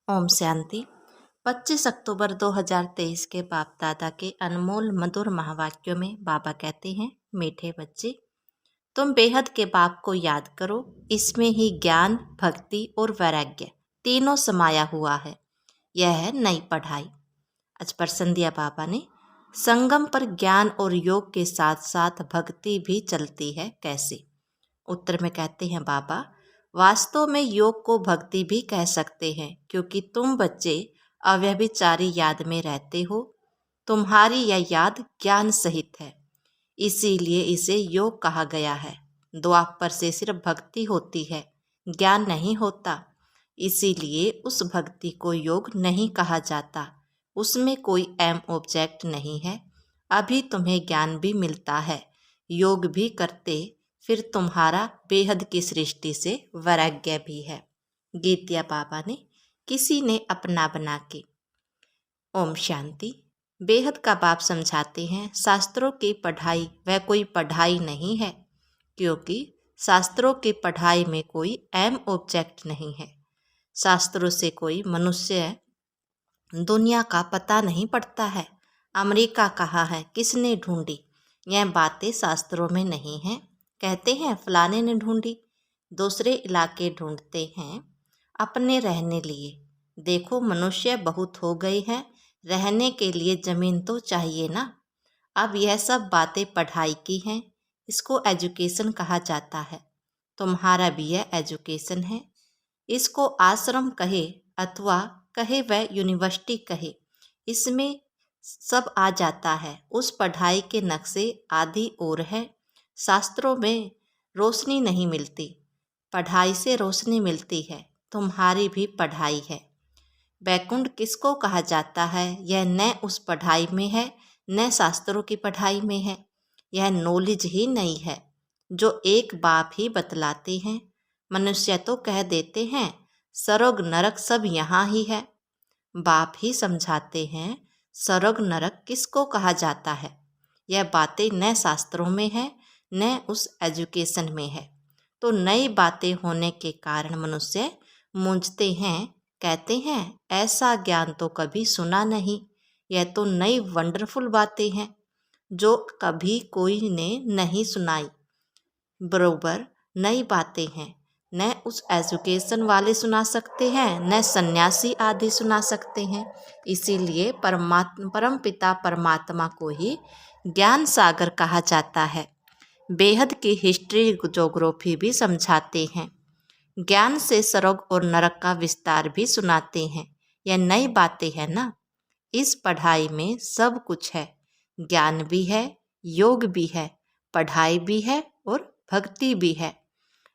ओम शांति। 25 अक्टूबर 2023 के बाप दादा के अनमोल मधुर महावाक्यों में बाबा कहते हैं, मीठे बच्चे, तुम बेहद के बाप को याद करो। इसमें ही ज्ञान, भक्ति और वैराग्य तीनों समाया हुआ है। यह है नई पढ़ाई। आज प्रसन्न दिया बाबा ने। संगम पर ज्ञान और योग के साथ साथ भक्ति भी चलती है, कैसे? उत्तर में कहते हैं बाबा, वास्तव में योग को भक्ति भी कह सकते हैं, क्योंकि तुम बच्चे अव्यभिचारी याद में रहते हो। तुम्हारी यह याद ज्ञान सहित है, इसीलिए इसे योग कहा गया है। द्वापर से सिर्फ भक्ति होती है, ज्ञान नहीं होता। इसीलिए उस भक्ति को योग नहीं कहा जाता। उसमें कोई एम ऑब्जेक्ट नहीं है। अभी तुम्हें ज्ञान भी मिलता है, योग भी करते, फिर तुम्हारा बेहद की सृष्टि से वैराग्य भी है। गीतिया बाबा ने किसी ने अपना बना के। ओम शांति। बेहद का बाप समझाते हैं, शास्त्रों की पढ़ाई वह कोई पढ़ाई नहीं है, क्योंकि शास्त्रों की पढ़ाई में कोई एम ऑब्जेक्ट नहीं है। शास्त्रों से कोई मनुष्य दुनिया का पता नहीं पड़ता है। अमेरिका कहाँ है, किसने ढूंढी, यह बातें शास्त्रों में नहीं हैं। कहते हैं फलाने ने ढूंढी, दूसरे इलाके ढूंढते हैं अपने रहने लिए। देखो मनुष्य बहुत हो गए हैं, रहने के लिए ज़मीन तो चाहिए ना। अब यह सब बातें पढ़ाई की हैं, इसको एजुकेशन कहा जाता है। तुम्हारा भी यह एजुकेशन है। इसको आश्रम कहे अथवा कहे वह यूनिवर्सिटी कहे, इसमें सब आ जाता है। उस पढ़ाई के नक्शे आदि और है। शास्त्रों में रोशनी नहीं मिलती, पढ़ाई से रोशनी मिलती है। तुम्हारी भी पढ़ाई है। बैकुंठ किसको कहा जाता है, यह न उस पढ़ाई में है, न शास्त्रों की पढ़ाई में है। यह नॉलेज ही नहीं है, जो एक बाप ही बतलाते हैं। मनुष्य तो कह देते हैं स्वर्ग नरक सब यहाँ ही है। बाप ही समझाते हैं स्वर्ग नरक किसको कहा जाता है। यह बातें न शास्त्रों में है, न उस एजुकेशन में है। तो नई बातें होने के कारण मनुष्य मूंझते हैं, कहते हैं ऐसा ज्ञान तो कभी सुना नहीं। यह तो नई वंडरफुल बातें हैं, जो कभी कोई ने नहीं सुनाई। बरोबर नई बातें हैं, न उस एजुकेशन वाले सुना सकते हैं, न सन्यासी आदि सुना सकते हैं। इसीलिए परम पिता परमात्मा को ही ज्ञान सागर कहा जाता है। बेहद की हिस्ट्री ज्योग्राफी भी समझाते हैं। ज्ञान से स्वर्ग और नरक का विस्तार भी सुनाते हैं। यह नई बातें हैं ना। इस पढ़ाई में सब कुछ है, ज्ञान भी है, योग भी है, पढ़ाई भी है और भक्ति भी है।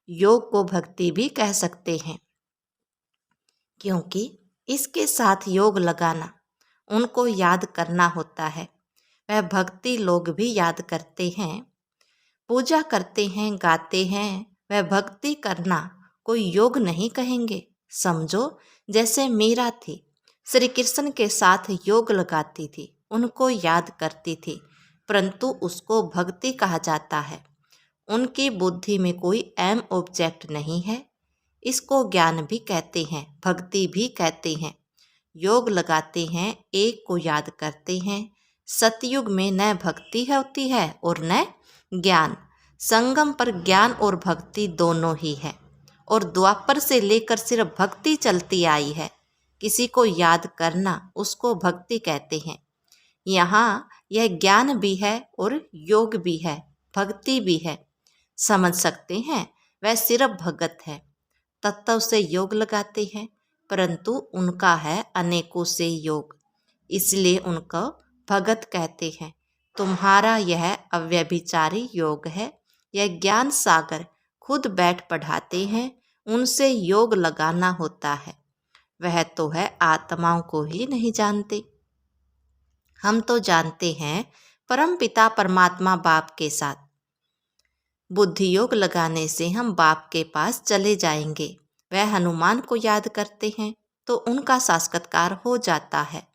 योग को भक्ति भी कह सकते हैं, क्योंकि इसके साथ योग लगाना, उनको याद करना होता है। वह भक्ति लोग भी याद करते हैं, पूजा करते हैं, गाते हैं। वह भक्ति करना कोई योग नहीं कहेंगे। समझो जैसे मीरा थी, श्री कृष्ण के साथ योग लगाती थी, उनको याद करती थी, परंतु उसको भक्ति कहा जाता है। उनकी बुद्धि में कोई एम ऑब्जेक्ट नहीं है। इसको ज्ञान भी कहते हैं, भक्ति भी कहते हैं। योग लगाते हैं, एक को याद करते हैं। सतयुग में न भक्ति होती है और न ज्ञान। संगम पर ज्ञान और भक्ति दोनों ही है, और द्वापर से लेकर सिर्फ भक्ति चलती आई है। किसी को याद करना, उसको भक्ति कहते हैं। यहाँ यह ज्ञान भी है और योग भी है, भक्ति भी है। समझ सकते हैं, वह सिर्फ भगत है, तत्व से योग लगाते हैं, परंतु उनका है अनेकों से योग, इसलिए उनको भगत कहते हैं। तुम्हारा यह अव्यभिचारी योग है। यह ज्ञान सागर खुद बैठ पढ़ाते हैं, उनसे योग लगाना होता है। वह तो है आत्माओं को ही नहीं जानते। हम तो जानते हैं परम पिता परमात्मा बाप के साथ। बुद्धि योग लगाने से हम बाप के पास चले जाएंगे। वह हनुमान को याद करते हैं तो उनका साक्षात्कार हो जाता है।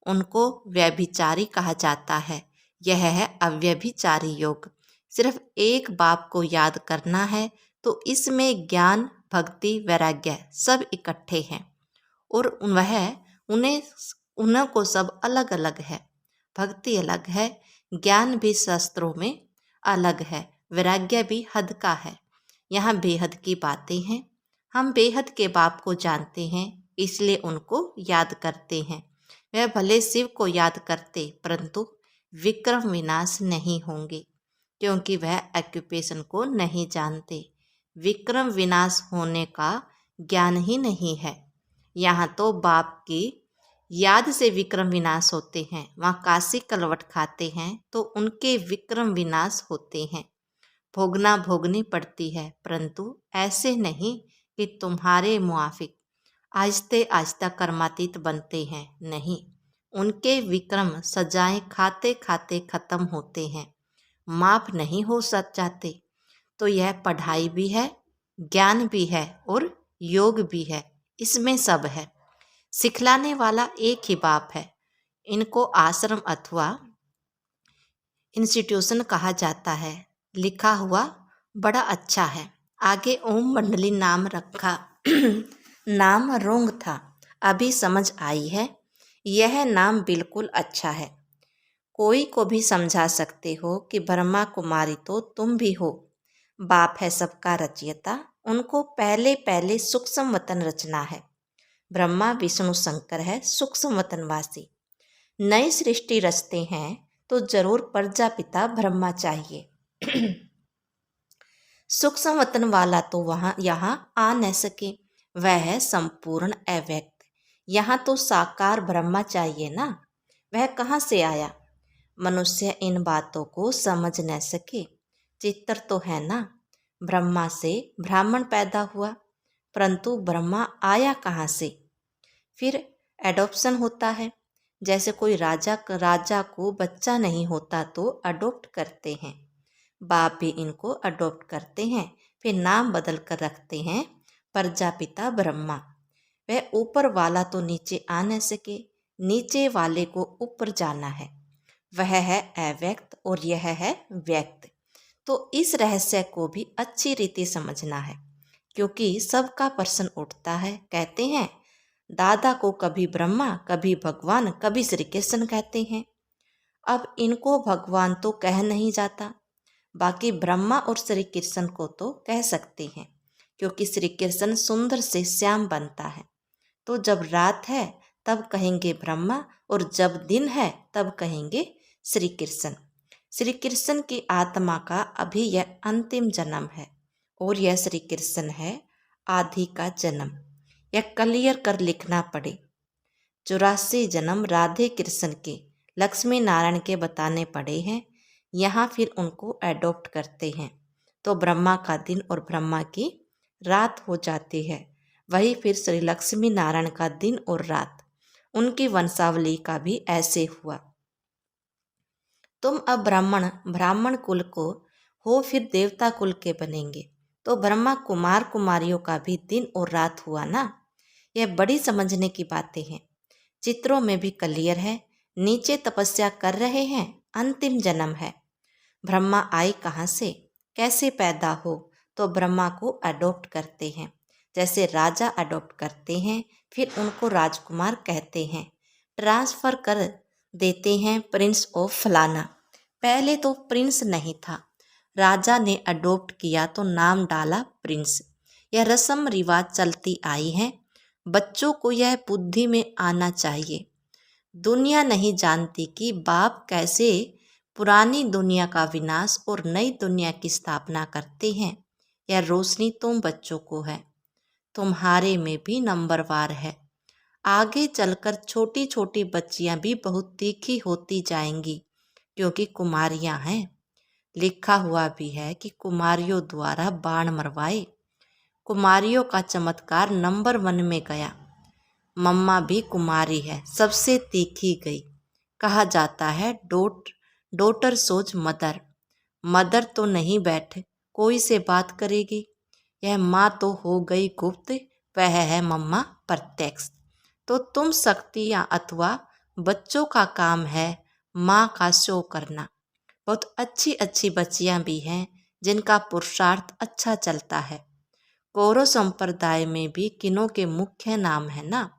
उनको व्यभिचारी कहा जाता है। यह है अव्यभिचारी योग। सिर्फ एक बाप को याद करना है, तो इसमें ज्ञान, भक्ति, वैराग्य सब इकट्ठे हैं। और वह उन्हें उन्हें को सब अलग अलग है। भक्ति अलग है, ज्ञान भी शास्त्रों में अलग है, वैराग्य भी हद का है। यहाँ बेहद की बातें हैं। हम बेहद के बाप को जानते हैं, इसलिए उनको याद करते हैं। वह भले शिव को याद करते, परंतु विक्रम विनाश नहीं होंगे, क्योंकि वह ऑक्यूपेशन को नहीं जानते। विक्रम विनाश होने का ज्ञान ही नहीं है। यहाँ तो बाप की याद से विक्रम विनाश होते हैं। वहाँ काशी कलवट खाते हैं तो उनके विक्रम विनाश होते हैं। भोगना भोगनी पड़ती है, परंतु ऐसे नहीं कि तुम्हारे मुआफिक आहिस्ते आहिस्ता कर्मातीत बनते हैं। नहीं, उनके विक्रम सजाएं खाते खाते खत्म होते हैं, माफ नहीं हो सक जाते। तो यह पढ़ाई भी है, ज्ञान भी है और योग भी है, इसमें सब है। सिखलाने वाला एक ही बाप है। इनको आश्रम अथवा इंस्टीट्यूशन कहा जाता है। लिखा हुआ बड़ा अच्छा है। आगे ओम मंडली नाम रखा नाम रोंग था, अभी समझ आई है। यह नाम बिल्कुल अच्छा है। कोई को भी समझा सकते हो कि ब्रह्मा कुमारी तो तुम भी हो। बाप है सबका रचयिता, उनको पहले पहले सूक्ष्म वतन रचना है। ब्रह्मा विष्णु शंकर है सूक्ष्म वतनवासी। नई सृष्टि रचते हैं तो जरूर प्रजापिता ब्रह्मा चाहिए। सूक्ष्म वतन वाला तो वहाँ यहाँ आ न सके, वह है संपूर्ण अव्यक्त। यहाँ तो साकार ब्रह्मा चाहिए ना, वह कहाँ से आया? मनुष्य इन बातों को समझ न सके। चित्र तो है ना, ब्रह्मा से ब्राह्मण पैदा हुआ, परंतु ब्रह्मा आया कहाँ से? फिर एडॉप्शन होता है। जैसे कोई राजा को बच्चा नहीं होता तो अडोप्ट करते हैं, बाप भी इनको अडोप्ट करते हैं, फिर नाम बदल कर रखते हैं प्रजापिता ब्रह्मा। वह ऊपर वाला तो नीचे आ न सके, नीचे वाले को ऊपर जाना है। वह है अव्यक्त और यह है व्यक्त। तो इस रहस्य को भी अच्छी रीति समझना है, क्योंकि सबका प्रश्न उठता है। कहते हैं दादा को कभी ब्रह्मा, कभी भगवान, कभी श्री कृष्ण कहते हैं। अब इनको भगवान तो कह नहीं जाता, बाकी ब्रह्मा और श्री कृष्ण को तो कह सकते हैं, क्योंकि श्री कृष्ण सुंदर से श्याम बनता है। तो जब रात है तब कहेंगे ब्रह्मा, और जब दिन है तब कहेंगे श्री कृष्ण। श्री कृष्ण की आत्मा का अभी यह अंतिम जन्म है, और यह श्री कृष्ण है आदि का जन्म। यह क्लियर कर लिखना पड़े। 84 जन्म राधे कृष्ण के, लक्ष्मी नारायण के बताने पड़े हैं। यहाँ फिर उनको एडॉप्ट करते हैं तो ब्रह्मा का दिन और ब्रह्मा की रात हो जाती है। वही फिर श्री लक्ष्मी नारायण का दिन और रात। उनकी वंशावली का भी ऐसे हुआ। तुम अब ब्राह्मण कुल को हो, फिर देवता कुल के बनेंगे, तो ब्रह्मा कुमार कुमारियों का भी दिन और रात हुआ ना। यह बड़ी समझने की बातें हैं। चित्रों में भी क्लियर है। नीचे तपस्या कर रहे हैं, अंतिम जन्म है। ब्रह्मा आए कहाँ से, कैसे पैदा हो? तो ब्रह्मा को अडॉप्ट करते हैं, जैसे राजा अडॉप्ट करते हैं, फिर उनको राजकुमार कहते हैं, ट्रांसफर कर देते हैं प्रिंस ऑफ फलाना। पहले तो प्रिंस नहीं था, राजा ने अडॉप्ट किया तो नाम डाला प्रिंस। यह रस्म रिवाज चलती आई है। बच्चों को यह बुद्धि में आना चाहिए। दुनिया नहीं जानती कि बाप कैसे पुरानी दुनिया का विनाश और नई दुनिया की स्थापना करते हैं। यह रोशनी तुम बच्चों को है, तुम्हारे में भी नंबरवार है। आगे चलकर छोटी छोटी बच्चियां भी बहुत तीखी होती जाएंगी, क्योंकि कुमारियां हैं। लिखा हुआ भी है कि कुमारियों द्वारा बाण मरवाए। कुमारियों का चमत्कार नंबर 1 में गया। मम्मा भी कुमारी है, सबसे तीखी गई। कहा जाता है डॉटर सोच मदर। मदर तो नहीं बैठे कोई से बात करेगी। यह माँ तो हो गई गुप्त, वह है मम्मा प्रत्यक्ष। तो तुम शक्तियाँ अथवा बच्चों का काम है माँ का शो करना। बहुत अच्छी अच्छी बच्चियाँ भी हैं जिनका पुरुषार्थ अच्छा चलता है। कौरव संप्रदाय में भी किन्हों के मुख्य नाम है ना,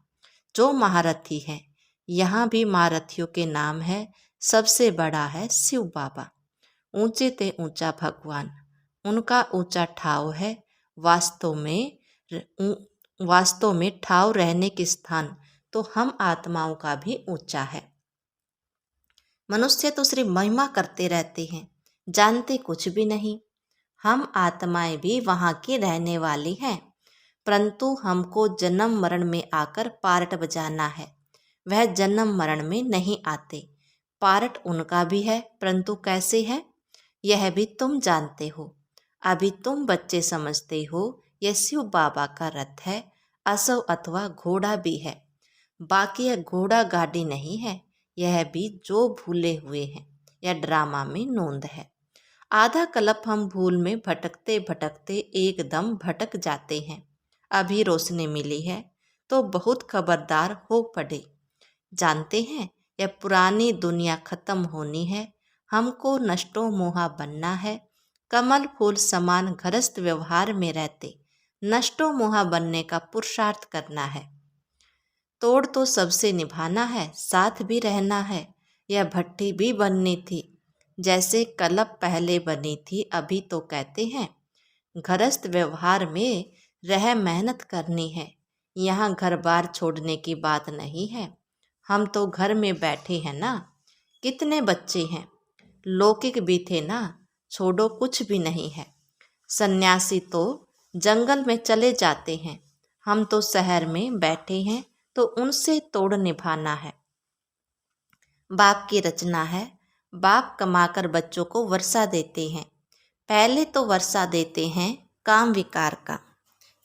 जो महारथी है, यहाँ भी महारथियों के नाम है। सबसे बड़ा है शिव बाबा, ऊंचे ते ऊंचा भगवान, उनका ऊंचा ठाव है। वास्तव में वास्तव में ठाव रहने के स्थान तो हम आत्माओं का भी ऊंचा है। मनुष्य तो सिर्फ महिमा करते रहते हैं, जानते कुछ भी नहीं। हम आत्माएं भी वहाँ की रहने वाली हैं, परंतु हमको जन्म मरण में आकर पार्ट बजाना है। वह जन्म मरण में नहीं आते। पार्ट उनका भी है, परंतु कैसे है यह भी तुम जानते हो। अभी तुम बच्चे समझते हो यह शिव बाबा का रथ है, असव अथवा घोड़ा भी है। बाकी यह घोड़ा गाड़ी नहीं है, यह भी जो भूले हुए हैं, यह ड्रामा में नोंद है। आधा कल्प हम भूल में भटकते भटकते एकदम भटक जाते हैं। अभी रोशनी मिली है तो बहुत खबरदार हो पड़े। जानते हैं यह पुरानी दुनिया खत्म होनी है, हमको नष्टो मोहा बनना है। कमल फूल समान घरस्थ व्यवहार में रहते नष्टो मोहा बनने का पुरुषार्थ करना है। तोड़ तो सबसे निभाना है, साथ भी रहना है। यह भट्टी भी बननी थी, जैसे कलप पहले बनी थी। अभी तो कहते हैं घरस्थ व्यवहार में रह मेहनत करनी है। यहाँ घर बार छोड़ने की बात नहीं है, हम तो घर में बैठे हैं ना। कितने बच्चे हैं, लौकिक भी थे ना, छोड़ो कुछ भी नहीं है। सन्यासी तो जंगल में चले जाते हैं, हम तो शहर में बैठे हैं, तो उनसे तोड़ निभाना है। बाप की रचना है, बाप कमाकर बच्चों को वर्षा देते हैं। पहले तो वर्षा देते हैं काम विकार का,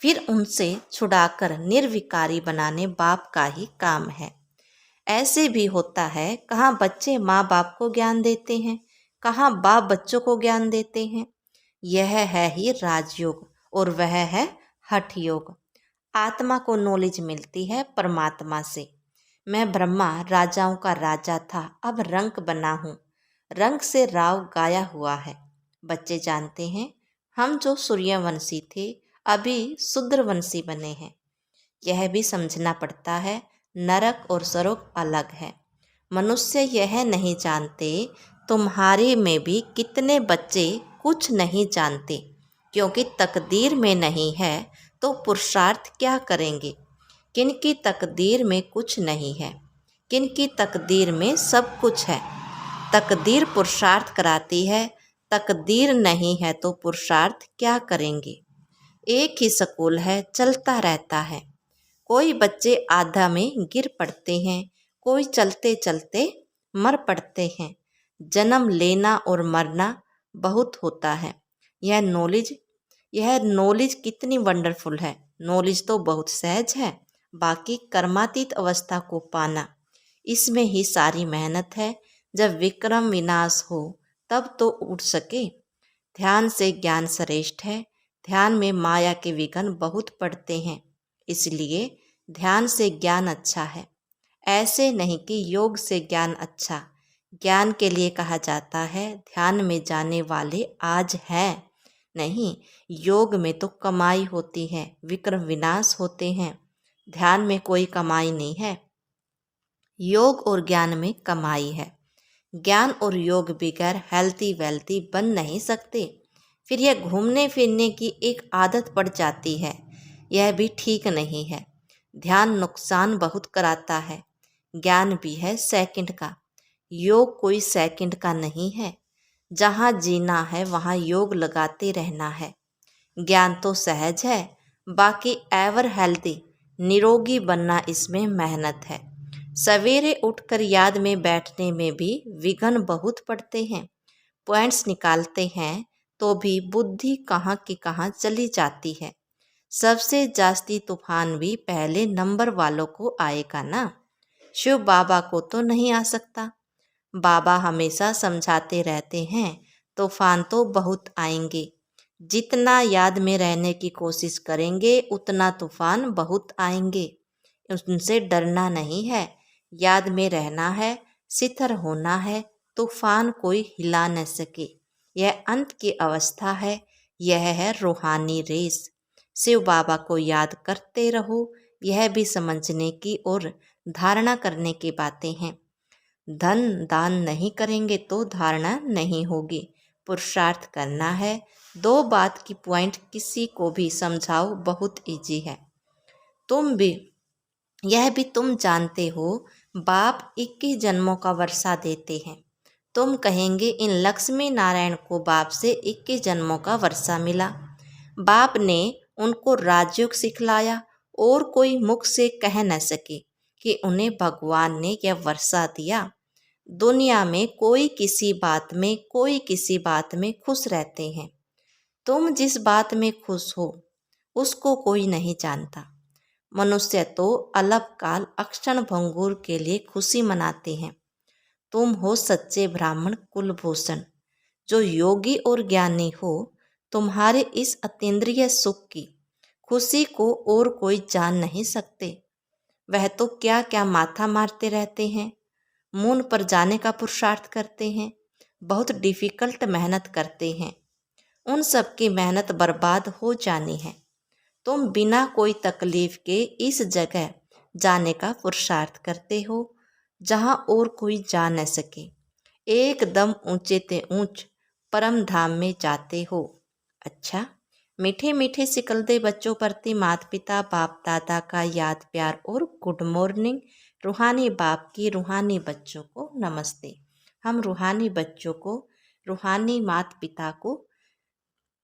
फिर उनसे छुड़ाकर निर्विकारी बनाने बाप का ही काम है। ऐसे भी होता है, कहाँ बच्चे माँ बाप को ज्ञान देते हैं, कहाँ बाप बच्चों को ज्ञान देते हैं। यह है ही राजयोग और वह है हठ योग। आत्मा को नॉलेज मिलती है परमात्मा से। मैं ब्रह्मा राजाओं का राजा था, अब रंक बना हूँ, रंक से राव गाया हुआ है। बच्चे जानते हैं हम जो सूर्यवंशी थे अभी शूद्रवंशी बने हैं। यह भी समझना पड़ता है नरक और स्वर्ग अलग है। मनुष्य यह नहीं जानते तुम्हारे में भी कितने बच्चे कुछ नहीं जानते, क्योंकि तकदीर में नहीं है तो पुरुषार्थ क्या करेंगे। किनकी तकदीर में कुछ नहीं है, किनकी तकदीर में सब कुछ है। तकदीर पुरुषार्थ कराती है, तकदीर नहीं है तो पुरुषार्थ क्या करेंगे। एक ही स्कूल है, चलता रहता है। कोई बच्चे आधा में गिर पड़ते हैं, कोई चलते चलते मर पड़ते हैं। जन्म लेना और मरना बहुत होता है। यह नॉलेज कितनी वंडरफुल है। नॉलेज तो बहुत सहज है, बाकी कर्मातीत अवस्था को पाना, इसमें ही सारी मेहनत है। जब विक्रम विनाश हो तब तो उठ सके। ध्यान से ज्ञान श्रेष्ठ है। ध्यान में माया के विघ्न बहुत पड़ते हैं, इसलिए ध्यान से ज्ञान अच्छा है। ऐसे नहीं कि योग से ज्ञान अच्छा। ज्ञान के लिए कहा जाता है ध्यान में जाने वाले आज हैं। नहीं, योग में तो कमाई होती है, विक्रम विनाश होते हैं। ध्यान में कोई कमाई नहीं है, योग और ज्ञान में कमाई है। ज्ञान और योग बगैर हेल्थी वेल्थी बन नहीं सकते। फिर यह घूमने फिरने की एक आदत पड़ जाती है, यह भी ठीक नहीं है। ध्यान नुकसान बहुत कराता है। ज्ञान भी है सेकंड का, योग कोई सेकंड का नहीं है। जहाँ जीना है वहाँ योग लगाते रहना है। ज्ञान तो सहज है, बाकी एवर हेल्दी निरोगी बनना इसमें मेहनत है। सवेरे उठकर याद में बैठने में भी विघ्न बहुत पड़ते हैं। पॉइंट्स निकालते हैं तो भी बुद्धि कहाँ की कहाँ चली जाती है। सबसे जास्ती तूफान भी पहले नंबर वालों को आएगा ना, शिव बाबा को तो नहीं आ सकता। बाबा हमेशा समझाते रहते हैं तूफान तो बहुत आएंगे, जितना याद में रहने की कोशिश करेंगे उतना तूफान बहुत आएंगे। उनसे डरना नहीं है, याद में रहना है, सिथर होना है, तूफान कोई हिला न सके। यह अंत की अवस्था है, यह है रूहानी रेस। शिव बाबा को याद करते रहो, यह भी समझने की और धारणा करने की बातें हैं। धन दान नहीं करेंगे तो धारणा नहीं होगी। पुरुषार्थ करना है। 2 बात की पॉइंट किसी को भी समझाओ, बहुत इजी है। यह भी तुम जानते हो, बाप 21 जन्मों का वर्षा देते हैं। तुम कहेंगे इन लक्ष्मी नारायण को बाप से 21 जन्मों का वर्षा मिला। बाप ने उनको राजयोग सिखलाया और कोई मुख से कह न सके कि उन्हें भगवान ने यह वर्षा दिया। दुनिया में कोई किसी बात में खुश रहते हैं। तुम जिस बात में खुश हो उसको कोई नहीं जानता। मनुष्य तो अल्पकाल अक्षण भंगुर के लिए खुशी मनाते हैं। तुम हो सच्चे ब्राह्मण कुलभूषण, जो योगी और ज्ञानी हो। तुम्हारे इस अतीन्द्रिय सुख की खुशी को और कोई जान नहीं सकते। वह तो क्या क्या माथा मारते रहते हैं, मून पर जाने का पुरुषार्थ करते हैं, बहुत डिफिकल्ट मेहनत करते हैं। उन सब की मेहनत बर्बाद हो जानी है। तुम बिना कोई तकलीफ के इस जगह जाने का पुरुषार्थ करते हो जहाँ और कोई जा न सके। एकदम ऊंचे ते ऊंच परम धाम में जाते हो। अच्छा, मीठे मीठे सिकलते बच्चों प्रति माता पिता बाप दादा का याद प्यार और गुड मॉर्निंग। रूहानी बाप की रूहानी बच्चों को नमस्ते। हम रूहानी बच्चों को, रूहानी माता पिता को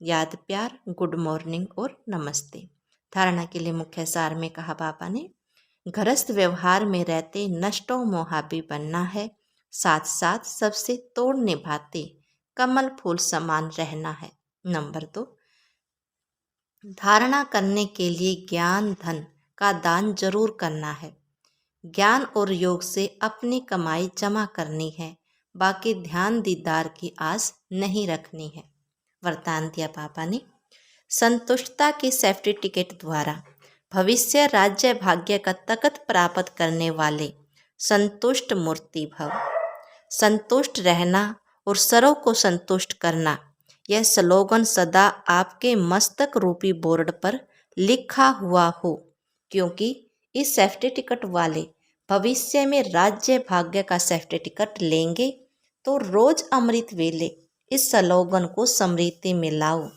याद प्यार, गुड मॉर्निंग और नमस्ते। धारणा के लिए मुख्य सार में कहा बाबा ने, घरस्थ व्यवहार में रहते नष्टों मोहाबी बनना है, साथ साथ सबसे तोड़ निभाते कमल फूल समान रहना है। नंबर 2, धारणा करने के लिए ज्ञान धन का दान जरूर करना है। ज्ञान और योग से अपनी कमाई जमा करनी है, बाकी ध्यान दीदार की आस नहीं रखनी है। वरदान दिया बाबा ने, संतुष्टता की सेफ्टी टिकट द्वारा भविष्य राज्य भाग्य का तख्त प्राप्त करने वाले संतुष्ट मूर्ति भव। संतुष्ट रहना और सर्व को संतुष्ट करना, यह स्लोगन सदा आपके मस्तक रूपी बोर्ड पर लिखा हुआ हो, क्योंकि इस सेफ्टी टिकट वाले भविष्य में राज्य भाग्य का सेफ्टी टिकट लेंगे तो रोज अमृत वेले इस स्लोगन को स्मृति में लाओ।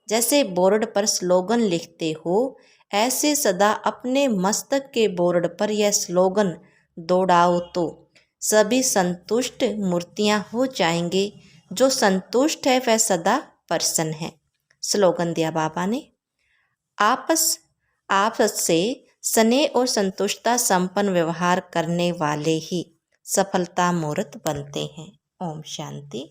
जैसे बोर्ड पर स्लोगन लिखते हो, ऐसे सदा अपने मस्तक के बोर्ड पर यह स्लोगन दौड़ाओ तो सभी संतुष्ट मूर्तियां हो जाएंगे। जो संतुष्ट है वह सदा प्रसन्न है। स्लोगन दिया बाबा ने, आपस से स्नेह और संतुष्टता संपन्न व्यवहार करने वाले ही सफलता मूर्त बनते हैं। ओम शांति।